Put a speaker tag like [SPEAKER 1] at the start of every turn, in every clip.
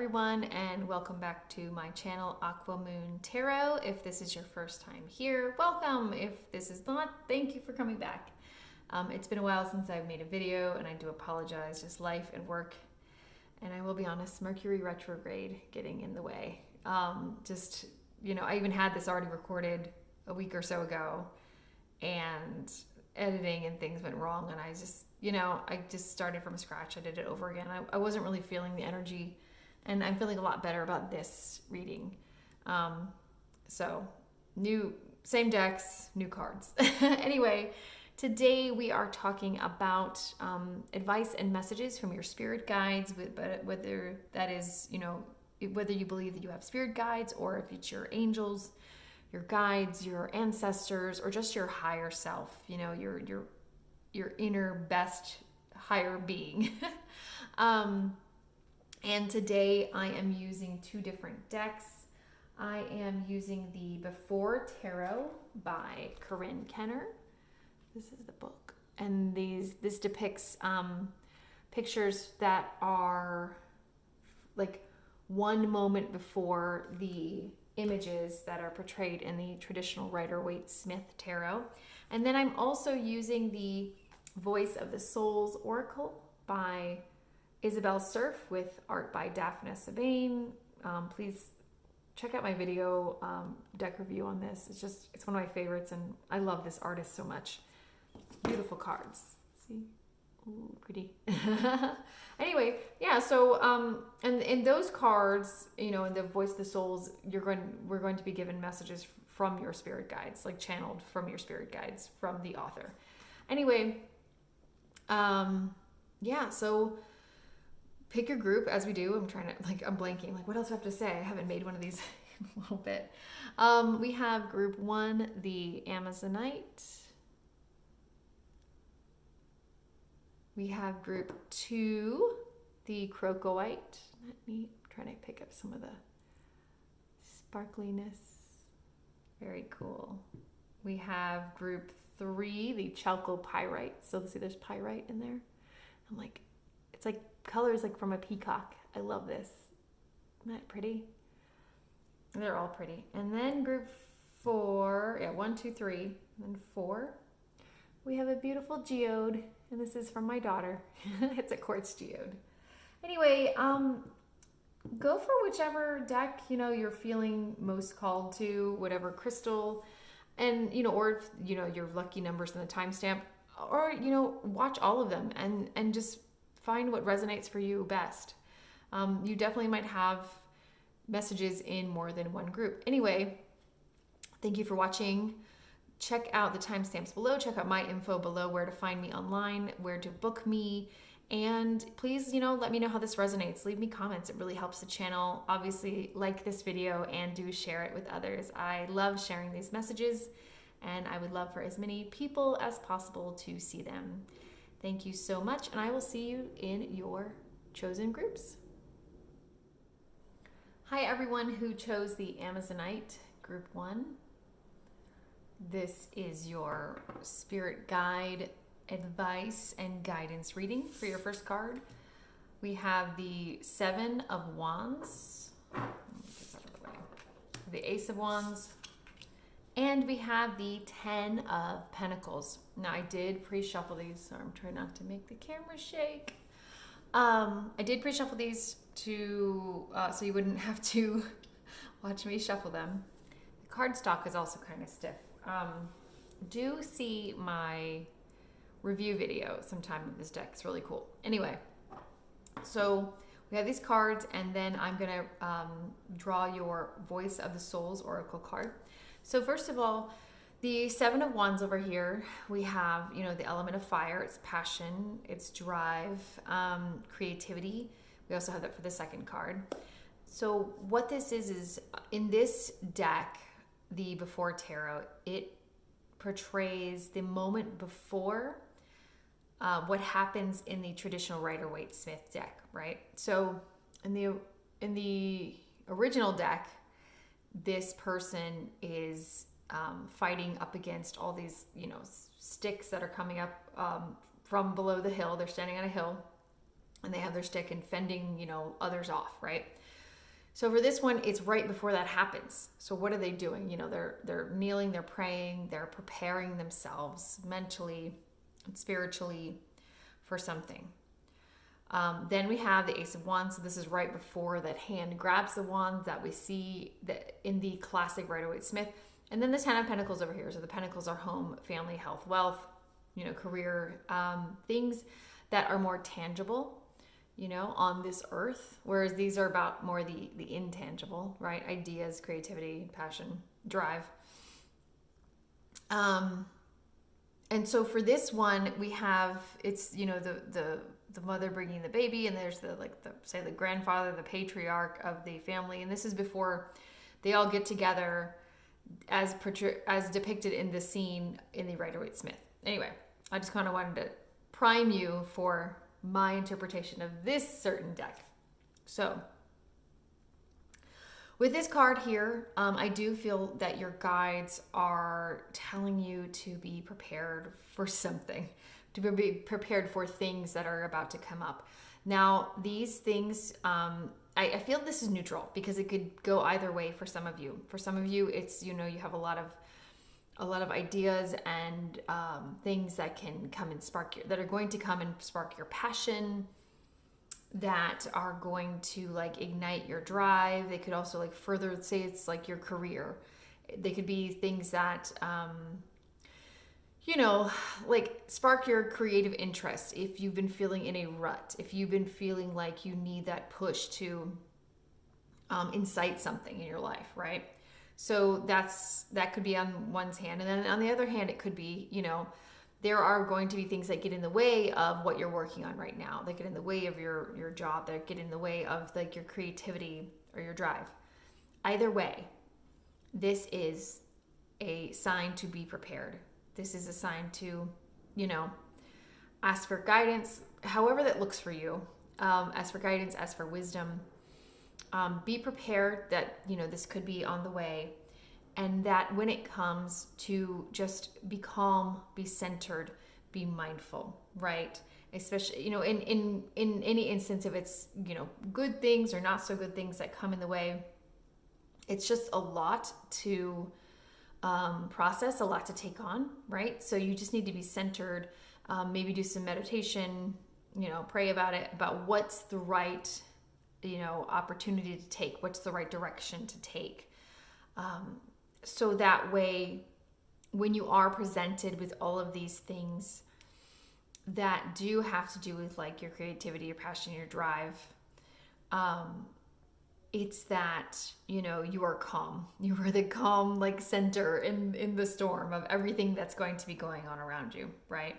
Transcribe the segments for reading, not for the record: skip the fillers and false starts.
[SPEAKER 1] everyone, and welcome back to my channel, Aqua Moon Tarot. If this is your first time here, welcome. If this is not, thank you for coming back. It's been a while since I've made a video, and I do apologize, just life and work. And I will be honest, Mercury retrograde getting in the way. I even had this already recorded a week or so ago, and editing and things went wrong, and I just started from scratch. I did it over again. I wasn't really feeling the energy, and I'm feeling a lot better about this reading. Same decks, new cards. Anyway, today we are talking about advice and messages from your spirit guides, whether that is, whether you believe that you have spirit guides or if it's your angels, your guides, your ancestors, or just your higher self, your inner best higher being. And today I am using two different decks. I am using the Before Tarot by Corinne Kenner. This is the book. And this depicts pictures that are like one moment before the images that are portrayed in the traditional Rider-Waite-Smith tarot. And then I'm also using the Voice of the Souls Oracle by Isabelle Cerf with art by Daphna, Sebbane. Please check out my video deck review on this. It's one of my favorites, and I love this artist so much. Beautiful cards. See? Ooh, pretty. Anyway, yeah, so and in those cards, in the Voice of the Souls, we're going to be given messages from your spirit guides, like channeled from your spirit guides from the author. Anyway, so pick your group as we do. I'm blanking. Like, what else do I have to say? I haven't made one of these in a little bit. We have group 1, the Amazonite. We have group 2, the Crocoite. Let me try to pick up some of the sparkliness. Very cool. We have group 3, the Chalcopyrite. So see, there's pyrite in there. I'm like, it's like colors like from a peacock. I love this. Isn't that pretty? They're all pretty. And then group 4, 1, 2, 3, and then 4. We have a beautiful geode, and this is from my daughter. It's a quartz geode. Anyway, go for whichever deck, you're feeling most called to, whatever crystal, and, or, your lucky numbers and the timestamp, or, watch all of them and just find what resonates for you best. You definitely might have messages in more than one group. Anyway, thank you for watching. Check out the timestamps below. Check out my info below, where to find me online, where to book me. And please, let me know how this resonates. Leave me comments. It really helps the channel. Obviously, like this video and do share it with others. I love sharing these messages, and I would love for as many people as possible to see them. Thank you so much, and I will see you in your chosen groups. Hi, everyone who chose the Amazonite, group 1. This is your spirit guide advice and guidance reading for your first card. We have the 7 of Wands, the Ace of Wands, and we have the 10 of Pentacles. Now, I did pre-shuffle these, so I'm trying not to make the camera shake. I did pre-shuffle these to so you wouldn't have to watch me shuffle them. The cardstock is also kind of stiff. Do see my review video sometime of this deck. It's really cool. Anyway, so we have these cards, and then I'm going to draw your Voice of the Souls Oracle card. So first of all, the 7 of Wands over here, we have, the element of fire. It's passion, it's drive, creativity. We also have that for the second card. So what this is in this deck, the Before Tarot, it portrays the moment before what happens in the traditional Rider-Waite-Smith deck, right? So in the original deck, this person is fighting up against all these, sticks that are coming up from below the hill. They're standing on a hill, and they have their stick and fending, others off, right? So for this one, it's right before that happens. So what are they doing? You know, they're kneeling, they're praying, they're preparing themselves mentally and spiritually for something. Then we have the Ace of Wands. So this is right before that hand grabs the wand that we see that in the classic Rider-Waite-Smith. And then the Ten of Pentacles over here. So the Pentacles are home, family, health, wealth, you know, career, things that are more tangible, you know, on this earth. Whereas these are about more the intangible, right? Ideas, creativity, passion, drive. And so for this one, we have, it's, you know, the mother bringing the baby, and there's the say the grandfather, the patriarch of the family. And this is before they all get together as depicted in the scene in the Rider-Waite-Smith. Anyway, I just kind of wanted to prime you for my interpretation of this certain deck. So with this card here, I do feel that your guides are telling you to be prepared for something, to be prepared for things that are about to come up. Now, these things, I feel this is neutral because it could go either way for some of you. For some of you, it's, you know, you have a lot of ideas and things that can come and that are going to come and spark your passion, that are going to like ignite your drive. They could also like further, say it's like your career. They could be things that, you know, like spark your creative interest. If you've been feeling in a rut, if you've been feeling like you need that push to incite something in your life, right? So that could be on one's hand. And then on the other hand, it could be, you know, there are going to be things that get in the way of what you're working on right now. They get in the way of your job. They get in the way of like your creativity or your drive. Either way, this is a sign to be prepared. This is a sign to, you know, ask for guidance, however that looks for you. Ask for guidance, ask for wisdom. Be prepared that, you know, this could be on the way. And that when it comes, to just be calm, be centered, be mindful, right? Especially, you know, in any instance, if it's, you know, good things or not so good things that come in the way, it's just a lot to process, a lot to take on, right? So you just need to be centered, maybe do some meditation, you know, pray about it, about what's the right, you know, opportunity to take, what's the right direction to take. So that way, when you are presented with all of these things that do have to do with like your creativity, your passion, your drive, it's that, you know, you are calm. You are the calm like center in the storm of everything that's going to be going on around you, right?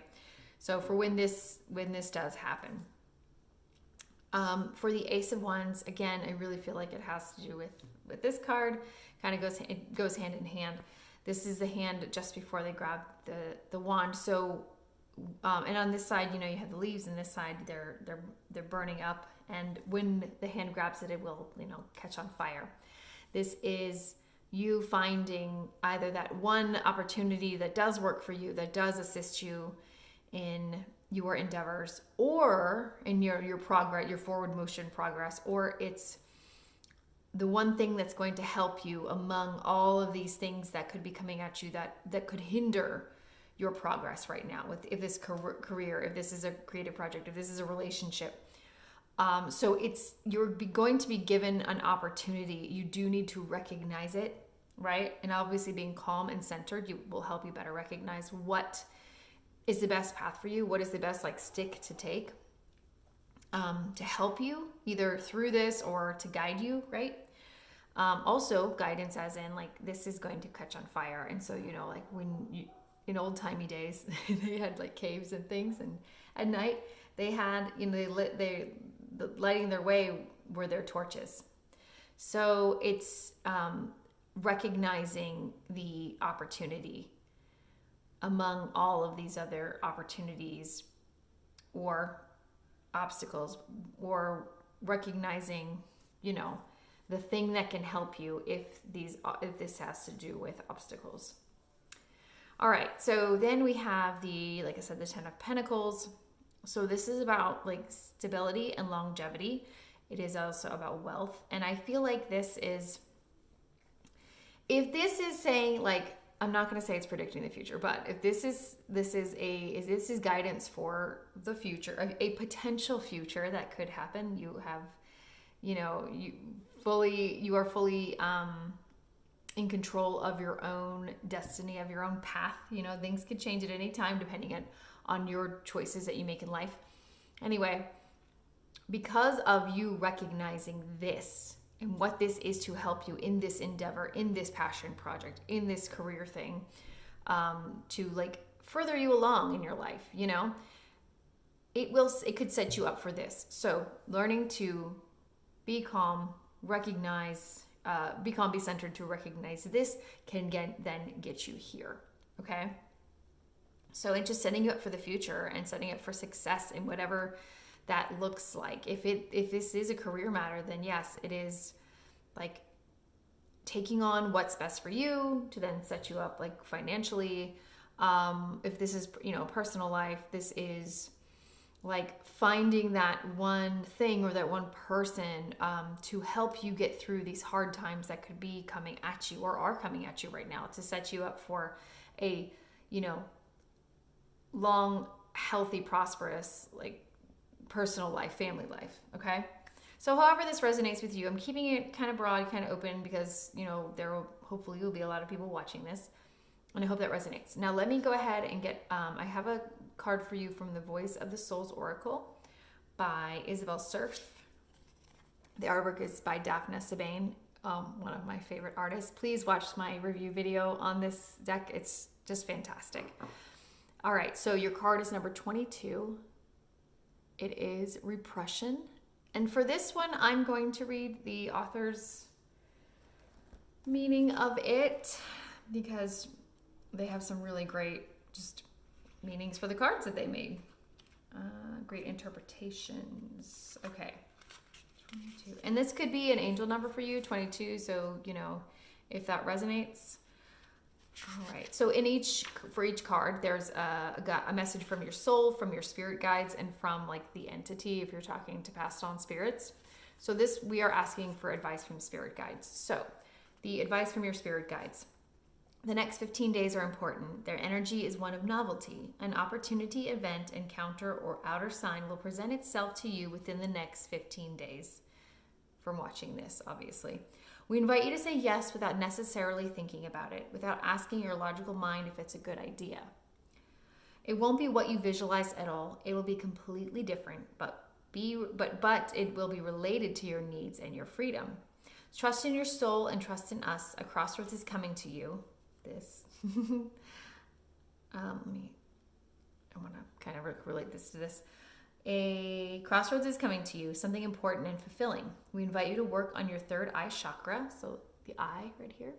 [SPEAKER 1] So for when this does happen. For the Ace of Wands, again, I really feel like it has to do with this card. Kind of goes hand in hand. This is the hand just before they grab the wand. So, and on this side, you know, you have the leaves, and this side they're burning up. And when the hand grabs it, it will, you know, catch on fire. This is you finding either that one opportunity that does work for you, that does assist you in your endeavors, or in your progress, your forward motion progress, or it's the one thing that's going to help you among all of these things that could be coming at you that could hinder your progress right now, with if this career, if this is a creative project, if this is a relationship. So you're going to be given an opportunity. You do need to recognize it, right? And obviously being calm and centered will help you better recognize what is the best path for you, what is the best like stick to take to help you either through this or to guide you, right? Also guidance as in like this is going to catch on fire. And so, you know, like when you, in old timey days, they had like caves and things, and at night they had, you know, the lighting their way were their torches. So it's recognizing the opportunity among all of these other opportunities or obstacles, or recognizing, you know, the thing that can help you if this has to do with obstacles. All right, so then we have like I said, the Ten of Pentacles. So this is about like stability and longevity. It is also about wealth. And I feel like this is, if this is saying, like, I'm not going to say it's predicting the future, but if this is guidance for the future, a potential future that could happen, you have, you are fully in control of your own destiny, of your own path. Things could change at any time depending on your choices that you make in life. Anyway, because of you recognizing this and what this is to help you in this endeavor, in this passion project, in this career thing, to like further you along in your life, it could set you up for this. So learning to be calm, recognize, be calm, be centered, to recognize this can then get you here. Okay. So it's just setting you up for the future and setting up for success in whatever that looks like. If this is a career matter, then yes, it is like taking on what's best for you to then set you up like financially. If this is, personal life, this is like finding that one thing or that one person to help you get through these hard times that could be coming at you or are coming at you right now, to set you up for a, long, healthy, prosperous, like personal life, family life. Okay. So however this resonates with you, I'm keeping it kind of broad, kind of open, because, hopefully will be a lot of people watching this, and I hope that resonates. Now let me go ahead and get, I have a card for you from the Voice of the Soul's Oracle by Isabelle Cerf. The artwork is by Daphna, Sebbane, one of my favorite artists. Please watch my review video on this deck. It's just fantastic. All right, so your card is number 22. It is Repression. And for this one, I'm going to read the author's meaning of it, because they have some really great just meanings for the cards that they made. Great interpretations. Okay. 22. And this could be an angel number for you, 22. So, if that resonates. All right. So for each card, there's a message from your soul, from your spirit guides, and from like the entity, if you're talking to passed on spirits. So we are asking for advice from spirit guides. So the advice from your spirit guides. The next 15 days are important. Their energy is one of novelty. An opportunity, event, encounter, or outer sign will present itself to you within the next 15 days from watching this, obviously. We invite you to say yes without necessarily thinking about it, without asking your logical mind if it's a good idea. It won't be what you visualize at all. It will be completely different, but it will be related to your needs and your freedom. Trust in your soul and trust in us. A crossroads is coming to you. I want to kind of relate this to this. A crossroads is coming to you, something important and fulfilling. We invite you to work on your third eye chakra, so the eye right here,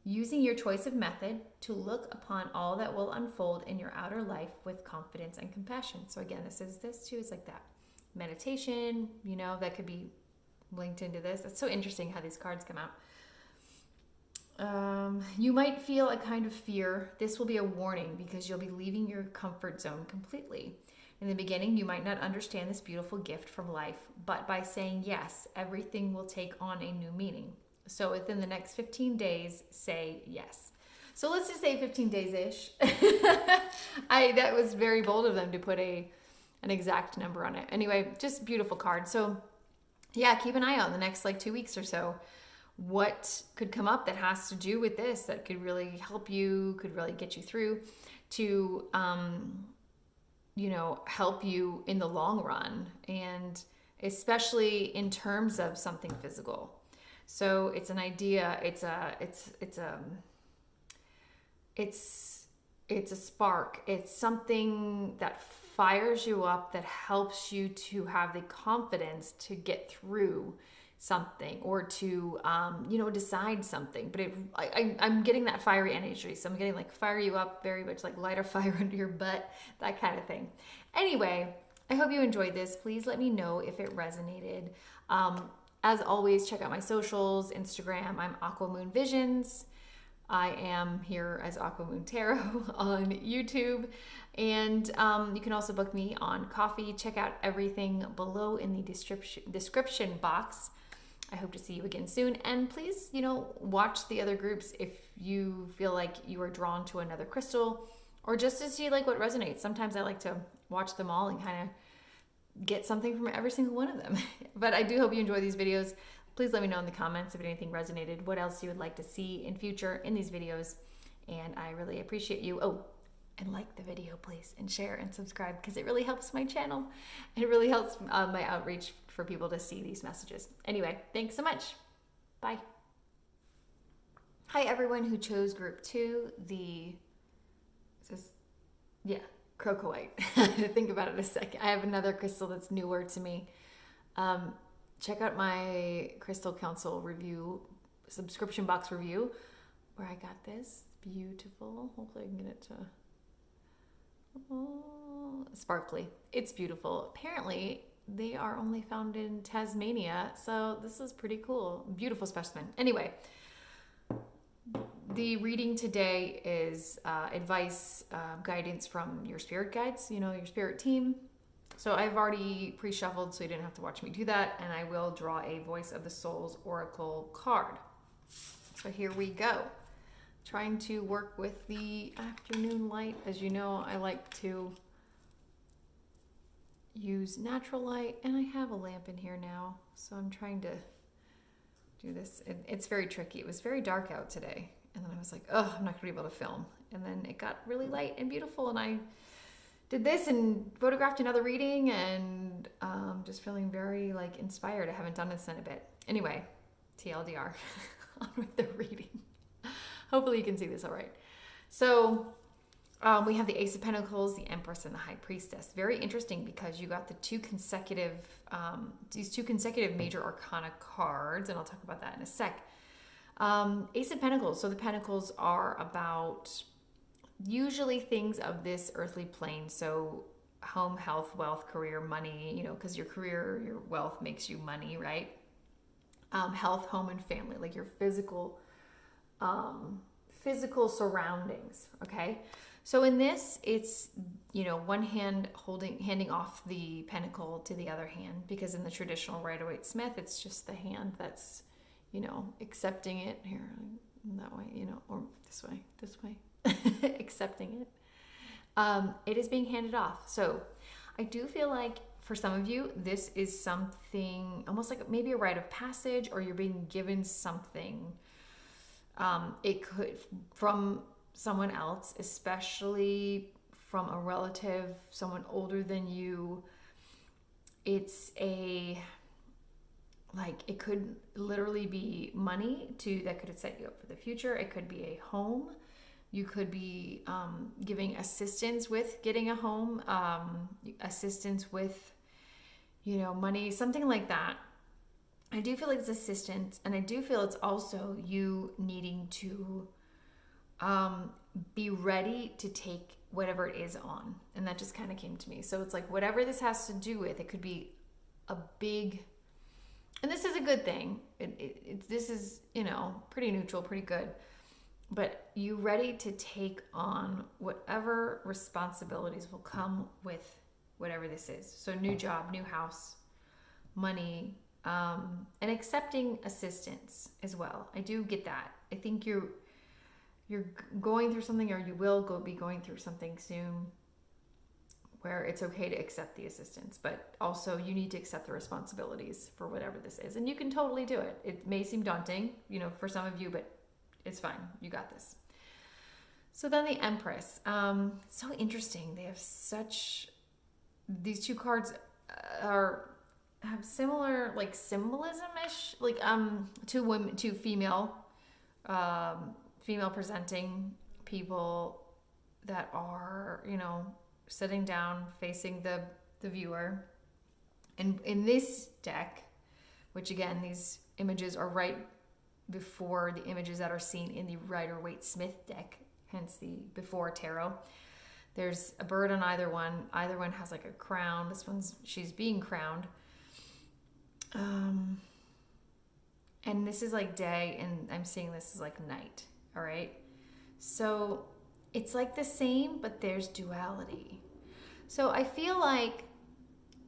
[SPEAKER 1] using your choice of method to look upon all that will unfold in your outer life with confidence and compassion. So again, this too is like that meditation, that could be linked into this. It's so interesting how these cards come out. You might feel a kind of fear. This will be a warning because you'll be leaving your comfort zone completely. In the beginning, you might not understand this beautiful gift from life, but by saying yes, everything will take on a new meaning. So within the next 15 days, say yes. So let's just say 15 days-ish. That was very bold of them to put an exact number on it. Anyway, just beautiful card. So yeah, keep an eye out in the next 2 weeks or so. What could come up that has to do with this, that could really help you, could really get you through to, help you in the long run, and especially in terms of something physical. So it's an idea, it's a spark. It's something that fires you up, that helps you to have the confidence to get through something, or to decide something. But I'm getting that fiery energy, so I'm getting fire you up, very much like light a fire under your butt, that kind of thing. Anyway, I hope you enjoyed this. Please let me know if it resonated. As always, check out my socials. Instagram, I'm Aqua Moon Visions. I am here as Aqua Moon Tarot on YouTube. And you can also book me on coffee. Check out everything below in the description box. I hope to see you again soon. And please, watch the other groups if you feel like you are drawn to another crystal, or just to see like what resonates. Sometimes I like to watch them all and kind of get something from every single one of them. But I do hope you enjoy these videos. Please let me know in the comments if anything resonated, what else you would like to see in future in these videos. And I really appreciate you. Oh, and like the video, please, and share and subscribe, because it really helps my channel. It really helps my outreach for people to see these messages. Anyway, thanks so much. Bye. Hi, everyone who chose group 2, crocoite. I had to think about it a second. I have another crystal that's newer to me. Check out my Crystal Council review, subscription box review, where I got this. Beautiful. Hopefully I can get it to... Oh, sparkly. It's beautiful. Apparently, they are only found in Tasmania, so this is pretty cool. Beautiful specimen. Anyway, the reading today is advice, guidance from your spirit guides, your spirit team. So I've already pre-shuffled, so you didn't have to watch me do that, and I will draw a Voice of the Soul's Oracle card. So here we go. Trying to work with the afternoon light. As you know, I like to use natural light, and I have a lamp in here now, so I'm trying to do this. It's very tricky. It was very dark out today, and then I was like, oh, I'm not gonna be able to film. And then it got really light and beautiful, and I did this and photographed another reading, and just feeling very inspired. I haven't done this in a bit. Anyway, TLDR on with the reading. Hopefully you can see this all right. So we have the Ace of Pentacles, the Empress, and the High Priestess. Very interesting, because you got the these two consecutive major arcana cards, and I'll talk about that in a sec. Ace of Pentacles. So the Pentacles are about usually things of this earthly plane. So home, health, wealth, career, money, because your career, your wealth makes you money, right? Health, home, and family, like your physical surroundings. Okay. So in this, it's, one hand handing off the pentacle to the other hand, because in the traditional Rider-Waite-Smith, it's just the hand that's, accepting it here, that way, or this way, accepting it. It is being handed off. So I do feel like for some of you, this is something almost like maybe a rite of passage, or you're being given something. It could from someone else, especially from a relative, someone older than you. It's it could literally be money that could set you up for the future. It could be a home. You could be giving assistance with getting a home, assistance with, money, something like that. I do feel like it's assistance, and I do feel it's also you needing to be ready to take whatever it is on. And that just kind of came to me. So it's like whatever this has to do with, it could be a big, and this is a good thing. This is, pretty neutral, pretty good. But you ready to take on whatever responsibilities will come with whatever this is. So new job, new house, money, and accepting assistance as well. I do get that. I think you're going through something, or you will be going through something soon, where it's okay to accept the assistance, but also you need to accept the responsibilities for whatever this is. And you can totally do it. It may seem daunting, for some of you, but it's fine. You got this. So then the Empress. So interesting. They have these two cards have similar symbolism-ish, two women, two female presenting people that are, sitting down facing the viewer. And in this deck, which again, these images are right before the images that are seen in the Rider-Waite-Smith deck, hence the before tarot. There's a bird on either one. Either one has a crown. This one's, she's being crowned. And this is day, and I'm seeing this is night. All right. So it's like the same, but there's duality. So I feel like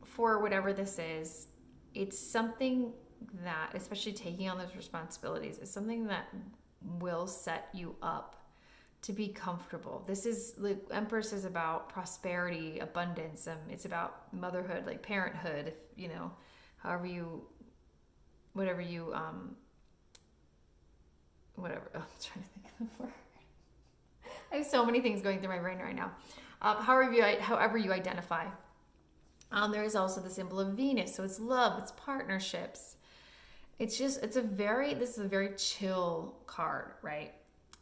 [SPEAKER 1] for whatever this is, it's something that, especially taking on those responsibilities, is something that will set you up to be comfortable. This is, like, Empress is about prosperity, abundance. It's about motherhood, like parenthood, if, you know, however you, whatever you, whatever. Oh, I'm trying to think of the word. I have so many things going through my brain right now. However you identify. There is also the symbol of Venus. So it's love, it's partnerships. This is a very chill card, right?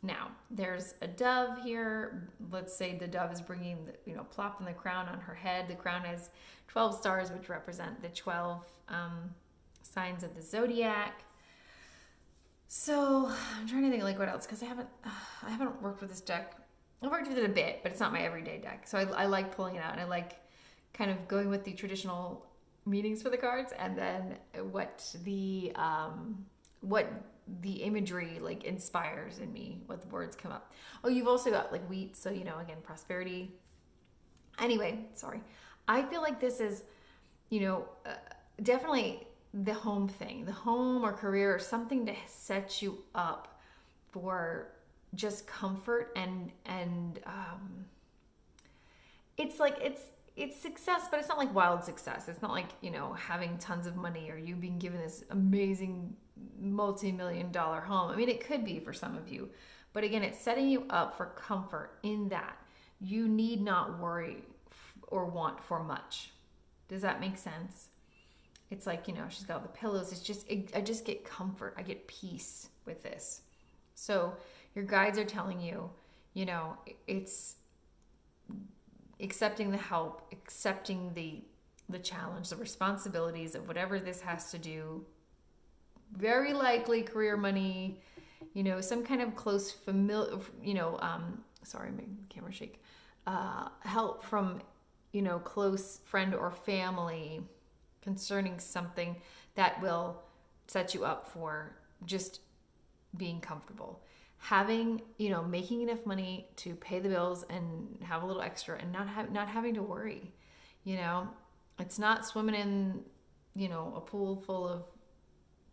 [SPEAKER 1] Now, there's a dove here. Let's say the dove is bringing, plopping the crown on her head. The crown has 12 stars, which represent the 12 signs of the zodiac. So I'm trying to think, like, what else, because I haven't worked with this deck. I've worked with it a bit, but it's not my everyday deck. So I like pulling it out, and I like kind of going with the traditional meanings for the cards, and then what the imagery like inspires in me, what the words come up. Oh, you've also got like wheat, so again, prosperity. Anyway, sorry. I feel like this is, definitely the home thing, the home or career, or something to set you up for just comfort and it's like it's success, but it's not like wild success. It's not like, having tons of money or you being given this amazing multi-million-dollar home. I mean, it could be for some of you, but again, it's setting you up for comfort in that you need not worry or want for much. Does that make sense? It's like, she's got all the pillows. I just get comfort. I get peace with this. So your guides are telling you, it's accepting the help, accepting the challenge, the responsibilities of whatever this has to do. Very likely career, money, some kind of close familiar, sorry, my camera shake. Help from, close friend or family concerning something that will set you up for just being comfortable. Having, making enough money to pay the bills and have a little extra and not having to worry, it's not swimming in, a pool full of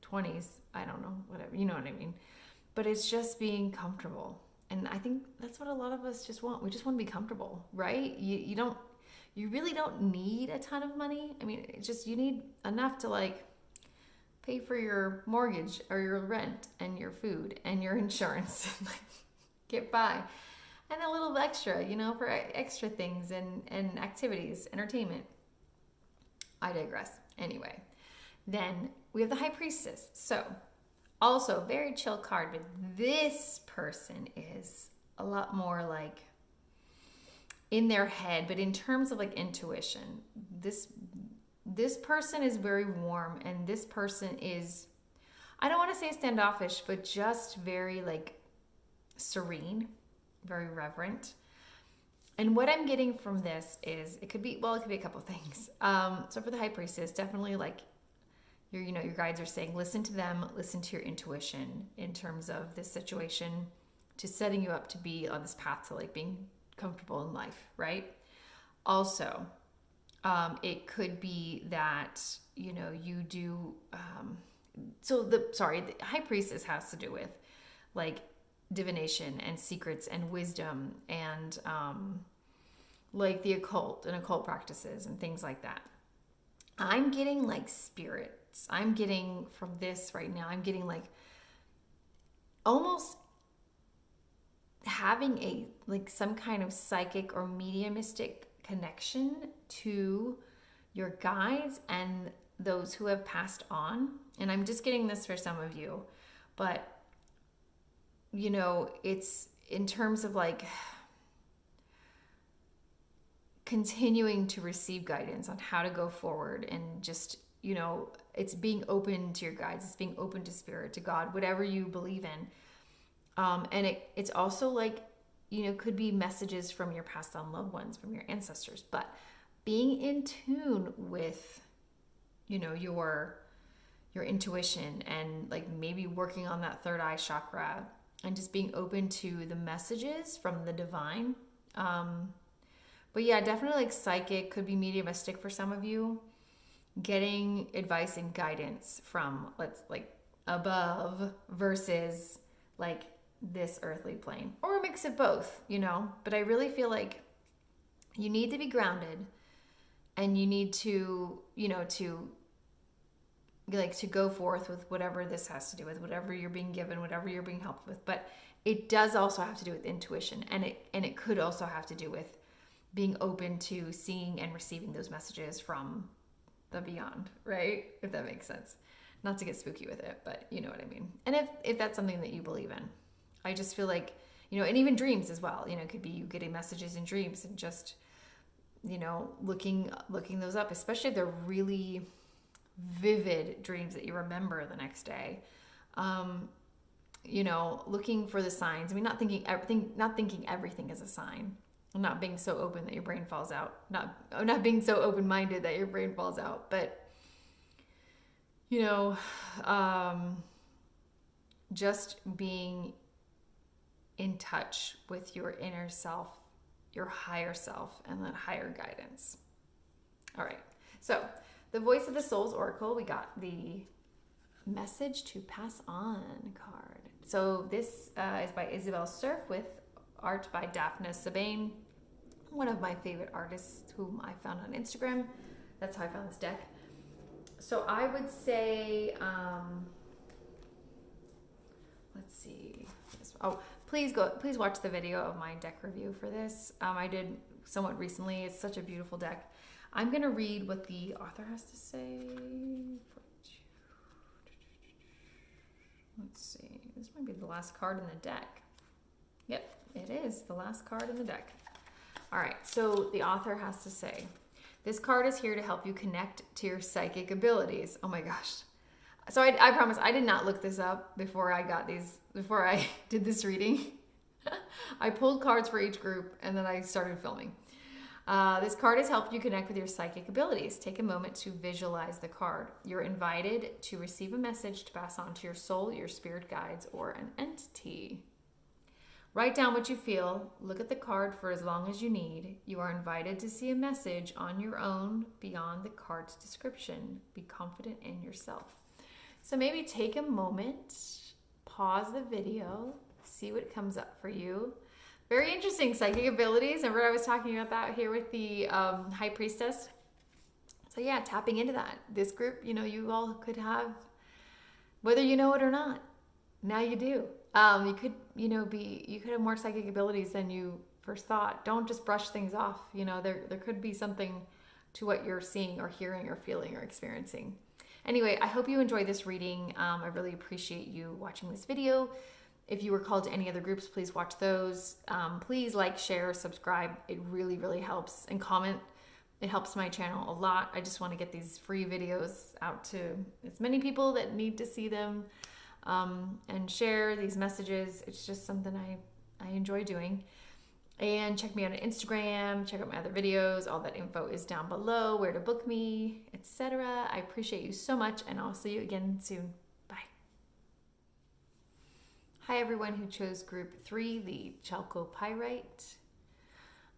[SPEAKER 1] 20s. I don't know, whatever, you know what I mean? But it's just being comfortable. And I think that's what a lot of us just want. We just want to be comfortable, right? You really don't need a ton of money. I mean, it's just, you need enough to like pay for your mortgage or your rent and your food and your insurance. Get by. And a little extra, for extra things and activities, entertainment. I digress. Anyway, then we have the High Priestess. So also very chill card, but this person is a lot more like in their head, but in terms of like intuition, this person is very warm, and this person is, I don't want to say standoffish, but just very like serene, very reverent. And what I'm getting from this is, it could be a couple things. So for the High Priestess, definitely like your guides are saying, listen to them, listen to your intuition in terms of this situation, to setting you up to be on this path to like being comfortable in life, right? Also, it could be that, you do, the High Priestess has to do with like divination and secrets and wisdom and, like the occult and occult practices and things like that. I'm getting like spirits. I'm getting from this right now, I'm getting like almost having some kind of psychic or mediumistic connection to your guides and those who have passed on. And I'm just getting this for some of you, but it's in terms of like continuing to receive guidance on how to go forward, and just, it's being open to your guides, it's being open to spirit, to God, whatever you believe in. And it's also like, could be messages from your passed on loved ones, from your ancestors, but being in tune with, your intuition, and like maybe working on that third eye chakra, and just being open to the messages from the divine. But yeah, definitely like psychic, could be mediumistic for some of you. Getting advice and guidance from like above versus like this earthly plane, or a mix of both, But I really feel like you need to be grounded, and you need to, to go forth with whatever this has to do with, whatever you're being given, whatever you're being helped with. But it does also have to do with intuition, and it could also have to do with being open to seeing and receiving those messages from the beyond, right? If that makes sense. Not to get spooky with it, but you know what I mean. And if that's something that you believe in, I just feel like, and even dreams as well, it could be you getting messages in dreams and just, looking those up, especially if they're really vivid dreams that you remember the next day. Looking for the signs. I mean, not thinking everything is a sign. Not being so open that your brain falls out. Not being so open-minded that your brain falls out. But, just being in touch with your inner self, your higher self, and that higher guidance. All right. So the Voice of the Soul's Oracle, we got the Message to Pass On card. So this is by Isabelle Cerf with art by Daphna Sebbane, one of my favorite artists whom I found on Instagram. That's how I found this deck. So I would say, let's see. Oh, please watch the video of my deck review for this. I did somewhat recently. It's such a beautiful deck. I'm going to read what the author has to say. Let's see. This might be the last card in the deck. Yep, it is the last card in the deck. All right, so the author has to say, this card is here to help you connect to your psychic abilities. Oh my gosh. So I promise I did not look this up before I did this reading. I pulled cards for each group and then I started filming. This card has helped you connect with your psychic abilities. Take a moment to visualize the card. You're invited to receive a message to pass on to your soul, your spirit guides, or an entity. Write down what you feel. Look at the card for as long as you need. You are invited to see a message on your own beyond the card's description. Be confident in yourself. So maybe take a moment, pause the video, see what comes up for you. Very interesting psychic abilities. Remember I was talking about that here with the High Priestess? So yeah, tapping into that. This group, you all could have, whether you know it or not, now you do. You could, you could have more psychic abilities than you first thought. Don't just brush things off. There could be something to what you're seeing or hearing or feeling or experiencing. Anyway, I hope you enjoyed this reading. I really appreciate you watching this video. If you were called to any other groups, please watch those. Please like, share, subscribe. It really, really helps. And comment. It helps my channel a lot. I just want to get these free videos out to as many people that need to see them, and share these messages. It's just something I enjoy doing. And check me out on Instagram, check out my other videos. All that info is down below, where to book me, etc. I appreciate you so much, and I'll see you again soon. Bye. Hi, everyone who chose Group 3, the chalcopyrite.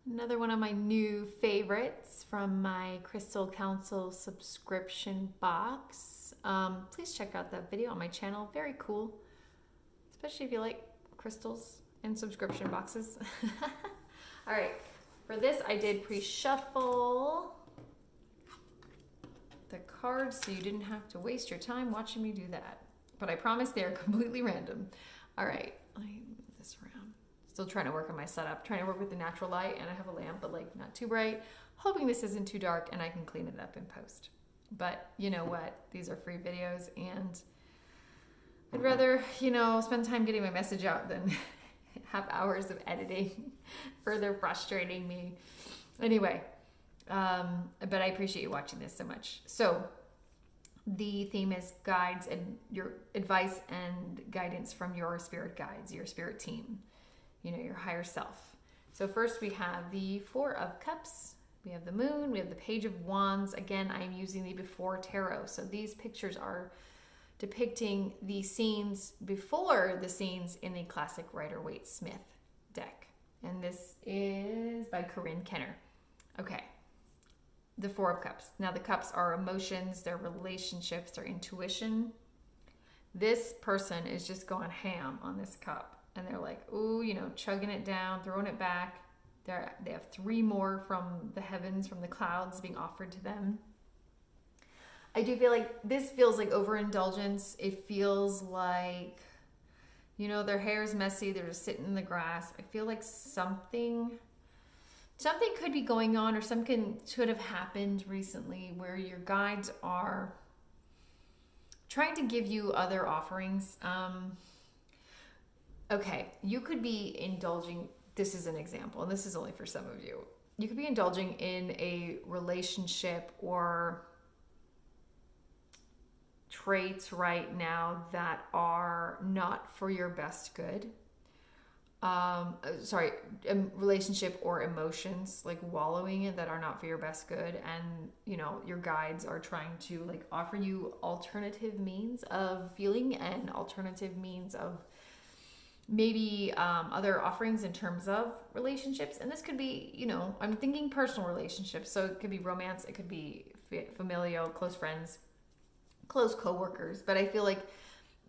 [SPEAKER 1] Another one of my new favorites from my Crystal Council subscription box. Please check out that video on my channel. Very cool, especially if you like crystals and subscription boxes. All right, for this I did pre-shuffle the cards so you didn't have to waste your time watching me do that. But I promise they are completely random. All right, let me move this around. Still trying to work on my setup, trying to work with the natural light, and I have a lamp, but like not too bright. Hoping this isn't too dark and I can clean it up in post. But you know what? These are free videos, and I'd rather, spend time getting my message out than have hours of editing further frustrating me. Anyway, but I appreciate you watching this so much. So the theme is guides and your advice and guidance from your spirit guides, your spirit team, your higher self. So first we have the Four of Cups. We have the Moon. We have the Page of Wands. Again, I'm using the Before Tarot. So these pictures are, depicting the scenes before the scenes in the classic Rider-Waite-Smith deck. And this is by Corinne Kenner. Okay. The Four of Cups. Now the cups are emotions, their relationships, their intuition. This person is just going ham on this cup. And they're like, ooh, chugging it down, throwing it back. They have 3 more from the heavens, from the clouds being offered to them. I do feel like this feels like overindulgence. It feels like, their hair is messy. They're just sitting in the grass. I feel like something could be going on, or something should have happened recently where your guides are trying to give you other offerings. Okay, you could be indulging. This is an example, and this is only for some of you. You could be indulging in a relationship or traits right now that are not for your best good. Relationship or emotions, like wallowing in, that are not for your best good. And, your guides are trying to like offer you alternative means of feeling and alternative means of maybe other offerings in terms of relationships. And this could be, I'm thinking personal relationships. So it could be romance, it could be familial, close friends, close coworkers. But I feel like,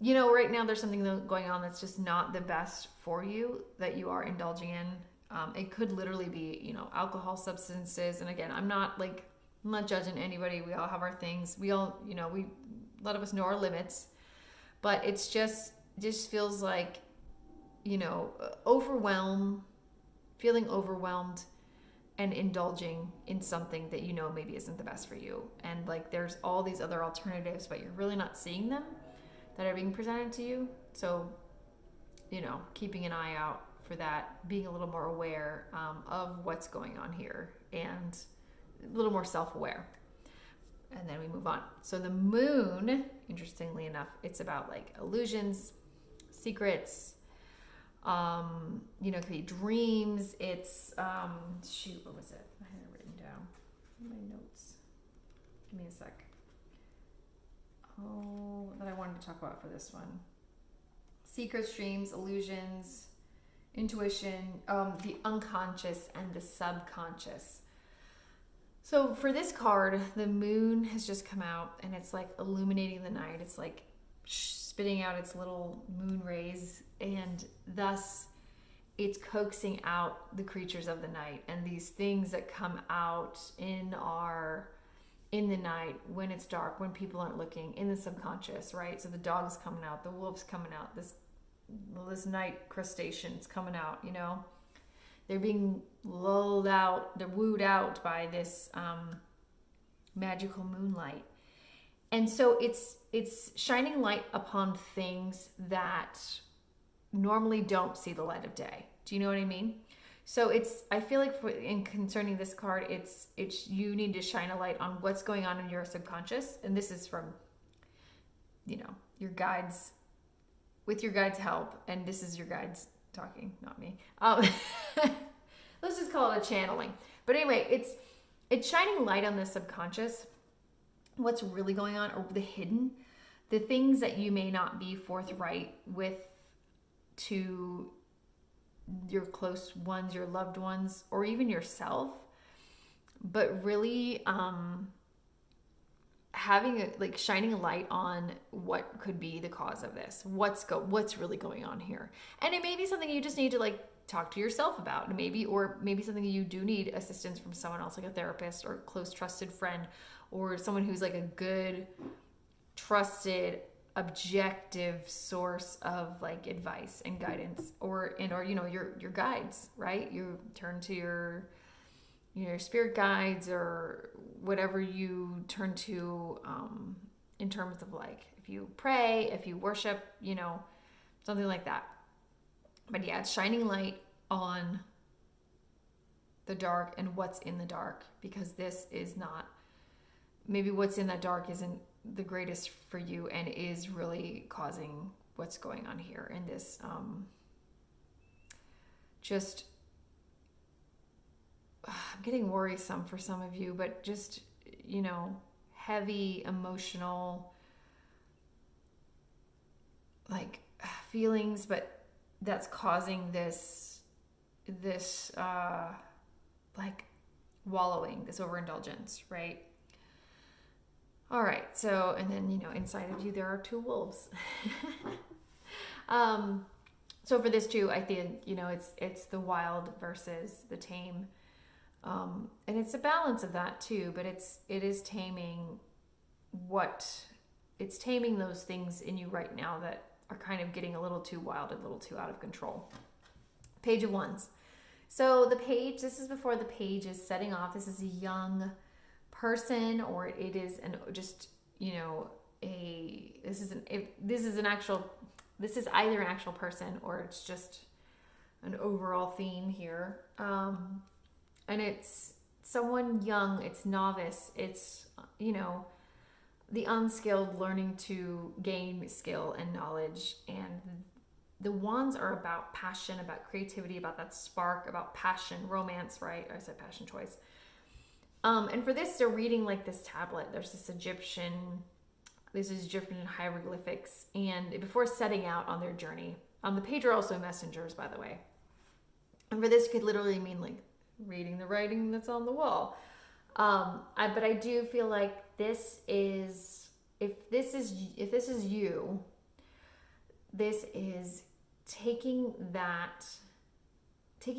[SPEAKER 1] right now there's something going on that's just not the best for you that you are indulging in. It could literally be, alcohol, substances. And again, I'm not judging anybody. We all have our things. We all, a lot of us know our limits, but it's just feels like, feeling overwhelmed and indulging in something that maybe isn't the best for you. And like there's all these other alternatives, but you're really not seeing them that are being presented to you. So, keeping an eye out for that, being a little more aware of what's going on here, and a little more self-aware. And then we move on. So the moon, interestingly enough, it's about like illusions, secrets, it could be dreams. It's, what was it? I had it written down in my notes. Give me a sec. That I wanted to talk about for this one. Secrets, dreams, illusions, intuition, the unconscious and the subconscious. So for this card, the moon has just come out and it's like illuminating the night. It's like spitting out its little moon rays, and thus it's coaxing out the creatures of the night and these things that come out in the night when it's dark, when people aren't looking, in the subconscious, right? So the dog's coming out, the wolf's coming out, this night crustacean's coming out, they're being lulled out, they're wooed out by this magical moonlight. And so it's shining light upon things that normally don't see the light of day. Do you know what I mean? So I feel like in concerning this card, it's you need to shine a light on what's going on in your subconscious. And this is from, your guides, with your guides' help. And this is your guides talking, not me. Let's just call it a channeling. But anyway, it's shining light on the subconscious, what's really going on, or the hidden, the things that you may not be forthright with to your close ones, your loved ones, or even yourself, but really shining a light on what could be the cause of this, what's really going on here. And it may be something you just need to talk to yourself about, or maybe something you do need assistance from someone else, like a therapist or a close trusted friend, or someone who's like a good trusted objective source of advice and guidance, or your guides, right? You turn to your spirit guides, or whatever you turn to in terms of if you pray, if you worship, something like that. But yeah, it's shining light on the dark and what's in the dark, because this is not, maybe what's in that dark isn't the greatest for you and is really causing what's going on here in this I'm getting worrisome for some of you, but just heavy emotional like feelings, but that's causing this like wallowing, this overindulgence, right? All right, so, and then, inside of you, there are two wolves. So for this too, I think, it's the wild versus the tame. And it's a balance of that too, but it is taming it's taming those things in you right now that are kind of getting a little too wild, a little too out of control. Page of Wands. So this is before the page is setting off. This is a young person, or it is this is either an actual person or it's just an overall theme here. And it's someone young, it's novice, it's, the unskilled learning to gain skill and knowledge. And the wands are about passion, about creativity, about that spark, about passion, romance, right? I said passion twice. And for this, they're reading like this tablet. There's this Egyptian hieroglyphics, and before setting out on their journey. The page are also messengers, by the way. And for this, could literally mean like reading the writing that's on the wall. But I do feel like if this is you, this is taking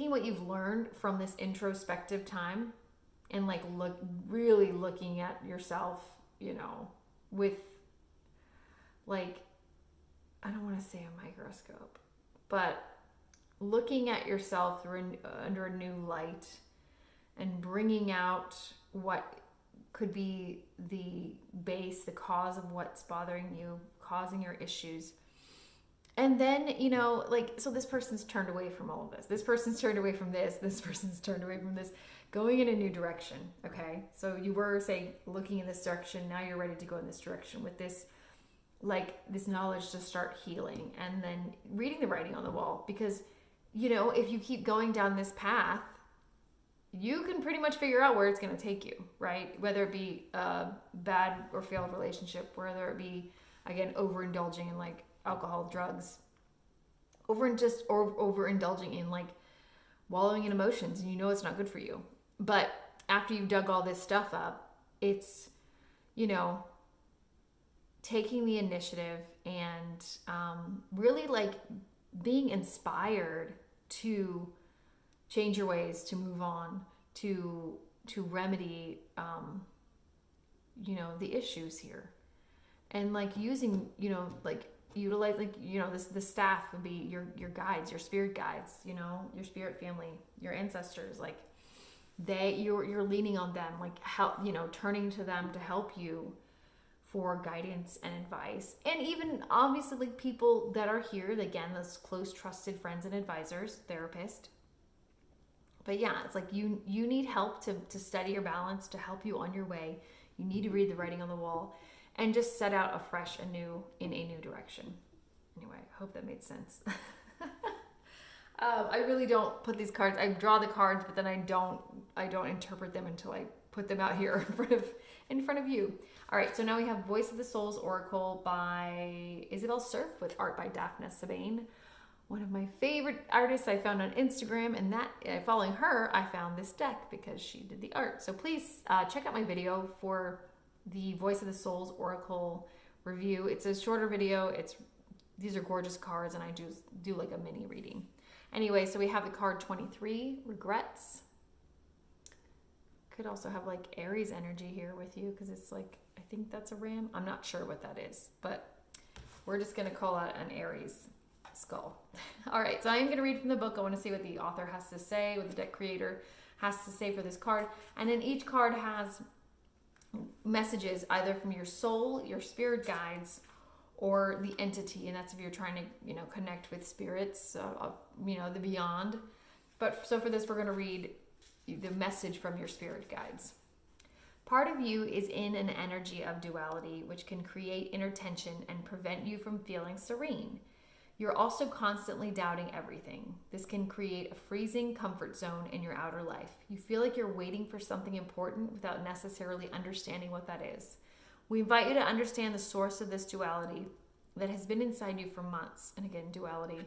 [SPEAKER 1] what you've learned from this introspective time and like really looking at yourself, with like, I don't want to say a microscope, but looking at yourself under a new light and bringing out what could be the base, the cause of what's bothering you, causing your issues. And then, so this person's turned away from all of this. This person's turned away from this. This person's turned away from this, going in a new direction. Okay. So you were, say, looking in this direction. Now you're ready to go in this direction with this, this knowledge to start healing, and then reading the writing on the wall. Because, if you keep going down this path, you can pretty much figure out where it's going to take you, right? Whether it be a bad or failed relationship, whether it be, again, overindulging in like alcohol, drugs, overindulging in like wallowing in emotions, and it's not good for you. But after you've dug all this stuff up, it's, taking the initiative and really like being inspired to change your ways, to move on, to remedy, the issues here. And like using, utilize, the staff would be your guides, your spirit guides, your spirit family, your ancestors, like you're leaning on them, like help, turning to them to help you for guidance and advice. And even obviously like people that are here, again, those close trusted friends and advisors, therapist. But yeah, it's like you need help to steady your balance, to help you on your way. You need to read the writing on the wall and just set out afresh, anew, in a new direction. Anyway, I hope that made sense. I really don't put these cards, I draw the cards, but then I don't interpret them until I put them out here in front of you. All right, so now we have Voice of the Souls Oracle by Isabelle Cerf with art by Daphna Sebbane, one of my favorite artists I found on Instagram, and following her, I found this deck because she did the art. So please check out my video for the Voice of the Souls Oracle review. It's a shorter video. These are gorgeous cards, and I do like a mini reading. Anyway, so we have the card 23, Regrets. Could also have like Aries energy here with you, because it's like, I think that's a ram. I'm not sure what that is, but we're just going to call out an Aries skull. All right, so I am going to read from the book. I want to see what the author has to say, what the deck creator has to say for this card. And then each card has messages either from your soul, your spirit guides, or the entity. And that's if you're trying to, connect with spirits, the beyond. But so for this, we're going to read the message from your spirit guides. Part of you is in an energy of duality, which can create inner tension and prevent you from feeling serene. You're also constantly doubting everything. This can create a freezing comfort zone in your outer life. You feel like you're waiting for something important without necessarily understanding what that is. We invite you to understand the source of this duality that has been inside you for months. And again, duality.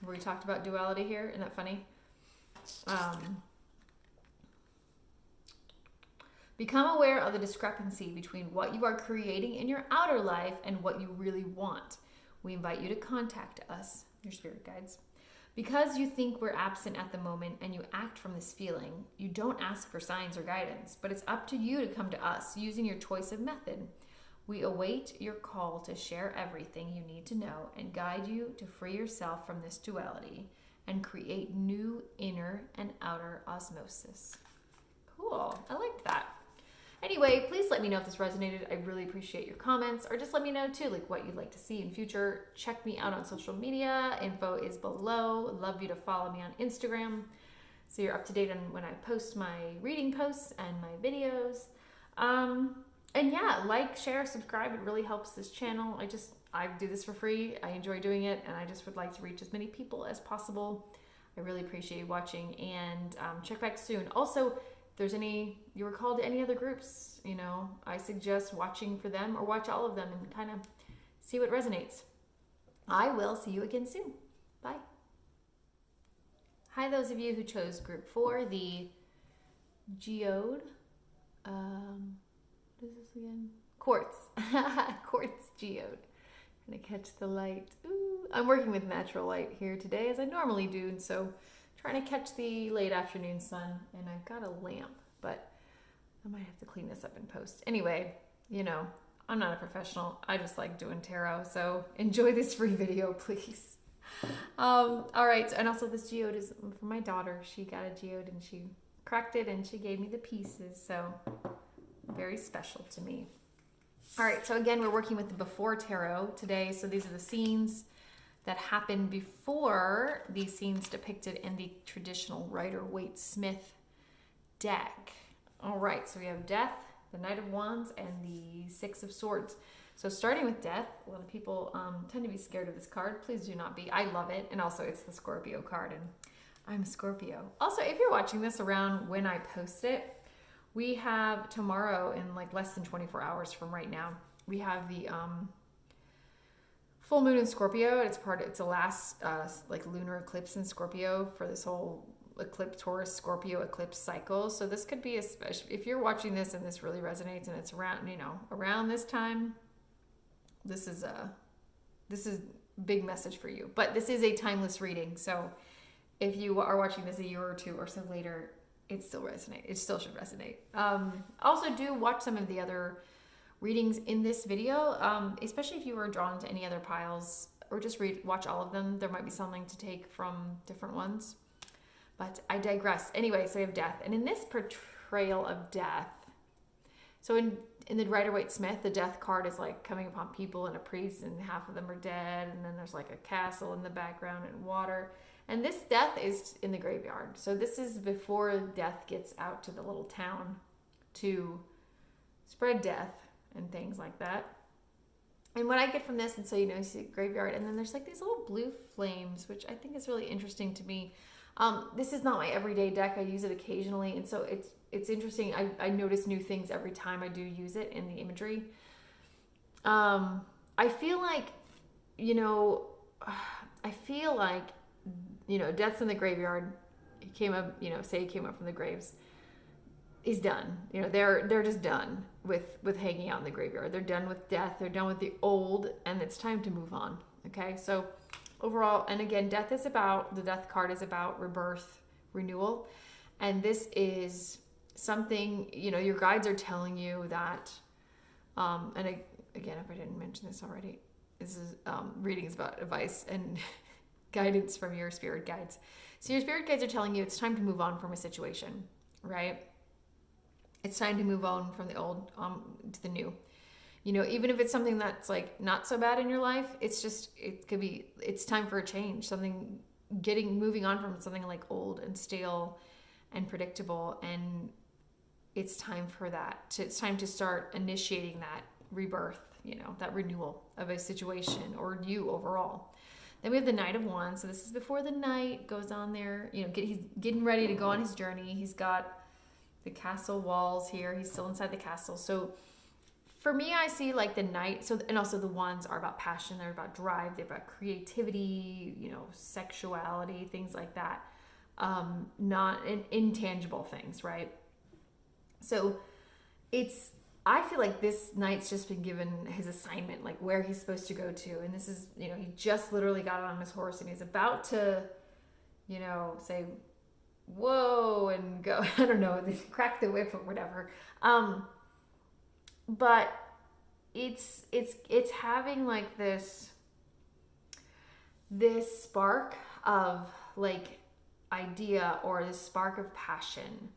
[SPEAKER 1] We talked about duality here. Isn't that funny? Become aware of the discrepancy between what you are creating in your outer life and what you really want. We invite you to contact us, your spirit guides. Because you think we're absent at the moment and you act from this feeling, you don't ask for signs or guidance, but it's up to you to come to us using your choice of method. We await your call to share everything you need to know and guide you to free yourself from this duality and create new inner and outer osmosis. Cool. I liked that. Anyway, please let me know if this resonated. I really appreciate your comments, or just let me know too, like what you'd like to see in future. Check me out on social media. Info is below. Love you to follow me on Instagram so you're up to date on when I post my reading posts and my videos. And yeah, like, share, subscribe. It really helps this channel. I do this for free. I enjoy doing it, and I just would like to reach as many people as possible. I really appreciate you watching, and check back soon. Also, if there's you were called to any other groups, I suggest watching for them or watch all of them and kind of see what resonates. I will see you again soon. Bye. Hi, those of you who chose group 4, the geode. What is this again? Quartz. Quartz geode. Gonna catch the light. Ooh. I'm working with natural light here today, as I normally do, and so trying to catch the late afternoon sun. And I've got a lamp, but I might have to clean this up in post. Anyway, I'm not a professional. I just like doing tarot, so enjoy this free video, please. All right, and also this geode is for my daughter. She got a geode and she cracked it and she gave me the pieces, so very special to me. All right, so again, we're working with the before tarot today. So these are the scenes that happened before these scenes depicted in the traditional Rider-Waite-Smith deck. All right, so we have Death, the Knight of Wands, and the Six of Swords. So starting with Death, a lot of people tend to be scared of this card. Please do not be. I love it. And also it's the Scorpio card, and I'm a Scorpio. Also, if you're watching this around when I post it, we have tomorrow, in like less than 24 hours from right now, we have the full moon in Scorpio. It's the last like lunar eclipse in Scorpio for this whole eclipse, Taurus Scorpio eclipse cycle. So this could be if you're watching this and this really resonates and it's around this time, this is big message for you. But this is a timeless reading, so if you are watching this a year or two or so later, it still should resonate. Also, do watch some of the other readings in this video, especially if you were drawn to any other piles, or just watch all of them. There might be something to take from different ones, but I digress. Anyway, so we have Death, and in this portrayal of death, so in the Rider-Waite-Smith, the Death card is like coming upon people and a priest, and half of them are dead, and then there's like a castle in the background and water. And this Death is in the graveyard. So this is before Death gets out to the little town to spread death and things like that. And what I get from this, and so you see graveyard, and then there's like these little blue flames, which I think is really interesting to me. This is not my everyday deck. I use it occasionally, and so it's interesting. I notice new things every time I do use it in the imagery. I feel like, Death's in the graveyard. He came up, say he came up from the graves. He's done. They're just done with hanging out in the graveyard. They're done with death. They're done with the old, and it's time to move on. Okay, so overall, and again, the Death card is about rebirth, renewal, and this is something, your guides are telling you that, and again, if I didn't mention this already, this is reading is about advice and guidance from your spirit guides. So your spirit guides are telling you it's time to move on from a situation, right? It's time to move on from the old to the new. Even if it's something that's like not so bad in your life, it's time for a change. Moving on from something like old and stale and predictable, and it's time for that. It's time to start initiating that rebirth, that renewal of a situation or you overall. Then we have the Knight of Wands. So this is before the knight goes on there. He's getting ready to go on his journey. He's got the castle walls here. He's still inside the castle. So For me, I see like the Knight. So, and also the wands are about passion. They're about drive. They're about creativity, you know, sexuality, things like that. Not intangible things, right? So it's, I feel like this Knight's just been given his assignment, like where he's supposed to go to. And this is, you know, he just literally got on his horse and he's about to, you know, say, whoa, and go, I don't know, crack the whip or whatever. But it's having like this spark of like idea, or this spark of passion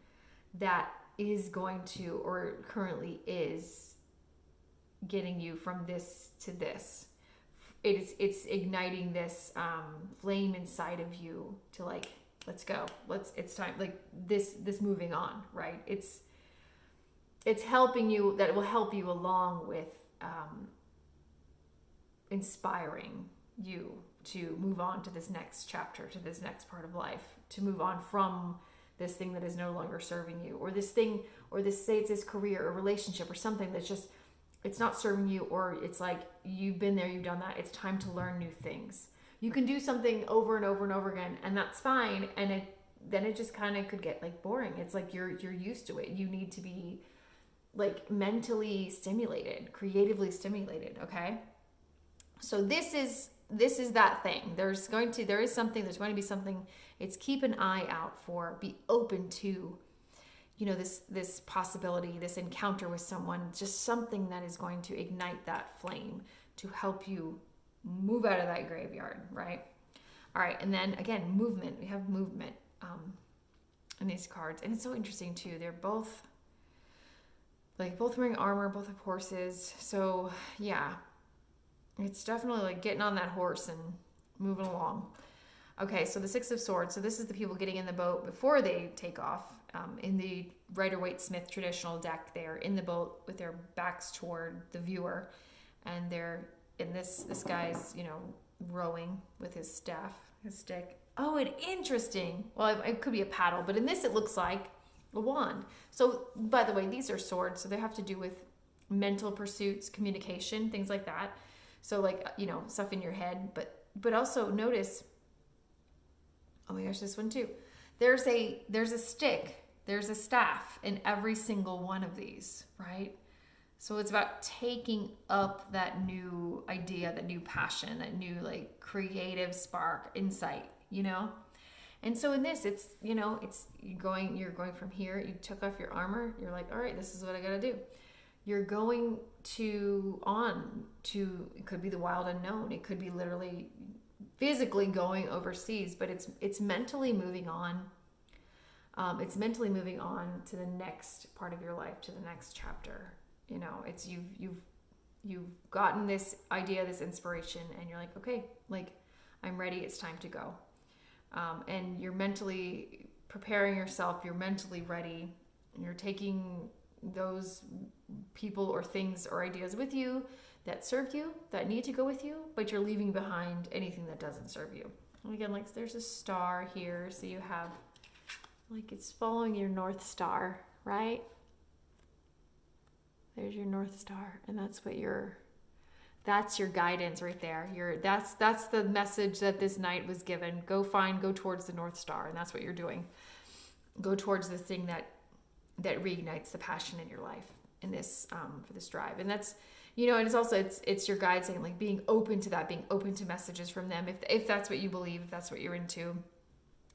[SPEAKER 1] that is going to, or currently is getting you from this to this. It's igniting this flame inside of you to like, let's go, it's time, like this moving on, right? It's helping you, that it will help you along with inspiring you to move on to this next chapter, to this next part of life, to move on from this thing that is no longer serving you, or this thing, or this, say it's this career or relationship or something that's just, it's not serving you, or it's like you've been there, you've done that, it's time to learn new things. You can do something over and over and over again, and that's fine, and then it just kind of could get like boring. It's like you're used to it. You need to be like mentally stimulated, creatively stimulated, okay? So this is that thing. There is going to be something. It's keep an eye out for, be open to, you know, this possibility, this encounter with someone, just something that is going to ignite that flame to help you move out of that graveyard, right? All right, and then again, movement. We have movement in these cards, and it's so interesting too. They're both wearing armor, both have horses. So yeah, it's definitely like getting on that horse and moving along. Okay, so the Six of Swords. So this is the people getting in the boat before they take off. In the Rider-Waite-Smith traditional deck, they're in the boat with their backs toward the viewer, and they're in this guy's, you know, rowing with his staff, his stick. Oh, and interesting. Well, it could be a paddle, but in this it looks like a wand. So, by the way, these are swords, so they have to do with mental pursuits, communication, things like that. So, like, you know, stuff in your head, but also notice. Oh my gosh, this one too. There's a stick, there's a staff in every single one of these, right? So it's about taking up that new idea, that new passion, that new like creative spark, insight, you know? And so in this, it's, you know, it's you're going from here, you took off your armor, you're like, all right, this is what I gotta do. You're going on to, it could be the wild unknown, it could be literally physically going overseas, but it's mentally moving on. It's mentally moving on to the next part of your life, to the next chapter. You know, it's you've gotten this idea, this inspiration, and you're like, okay, like I'm ready. It's time to go. And you're mentally preparing yourself. You're mentally ready. And you're taking those people or things or ideas with you that serve you, that need to go with you, but you're leaving behind anything that doesn't serve you. And again, like there's a star here, so you have like it's following your North Star, right? There's your North Star, and that's your guidance right there. That's the message that this night was given. Go towards the North Star, and that's what you're doing. Go towards this thing that reignites the passion in your life in this for this drive. And that's, you know, and it's also it's your guide saying like being open to that, being open to messages from them if that's what you believe, if that's what you're into,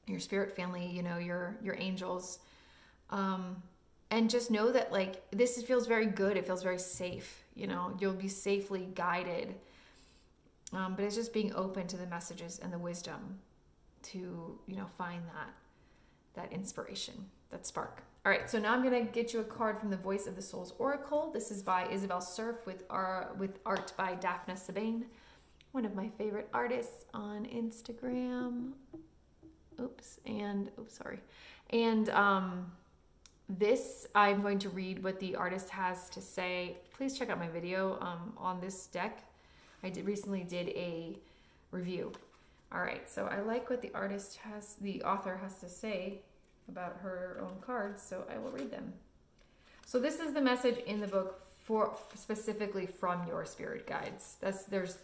[SPEAKER 1] your spirit family, you know, your angels. And just know that like this feels very good. It feels very safe. You know, you'll be safely guided. But it's just being open to the messages and the wisdom to, you know, find that inspiration, that spark. All right, so now I'm gonna get you a card from the Voice of the Soul's Oracle. This is by Isabelle Cerf with art by Daphna Sebbane, one of my favorite artists on Instagram. This, I'm going to read what the artist has to say. Please check out my video on this deck. I recently did a review. All right, so I like what the author has to say about her own cards, so I will read them. So this is the message in the book specifically from your spirit guides. There's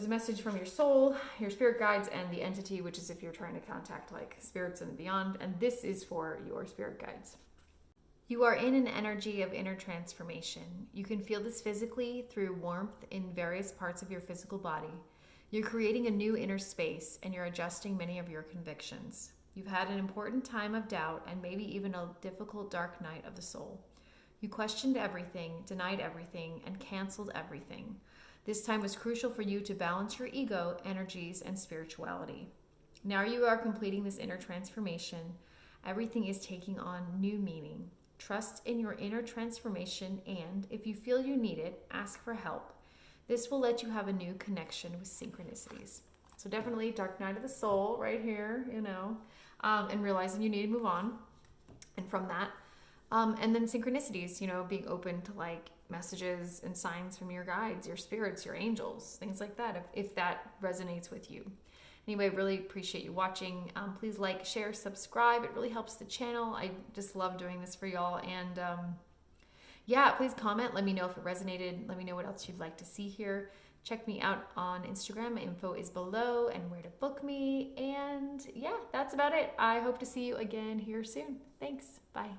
[SPEAKER 1] a message from your soul, your spirit guides, and the entity, which is if you're trying to contact like spirits and beyond. And this is for your spirit guides. You are in an energy of inner transformation. You can feel this physically through warmth in various parts of your physical body. You're creating a new inner space, and you're adjusting many of your convictions. You've had an important time of doubt and maybe even a difficult dark night of the soul. You questioned everything, denied everything, and canceled everything. This time was crucial for you to balance your ego, energies, and spirituality. Now you are completing this inner transformation. Everything is taking on new meaning. Trust in your inner transformation, and if you feel you need it, ask for help. This will let you have a new connection with synchronicities. So definitely dark night of the soul right here, and realizing you need to move on. And from that, and then synchronicities, being open to like messages and signs from your guides, your spirits, your angels, things like that, if that resonates with you. Anyway, really appreciate you watching. Please like, share, subscribe. It really helps the channel. I just love doing this for y'all. And yeah, please comment. Let me know if it resonated. Let me know what else you'd like to see here. Check me out on Instagram. Info is below and where to book me. And yeah, that's about it. I hope to see you again here soon. Thanks. Bye.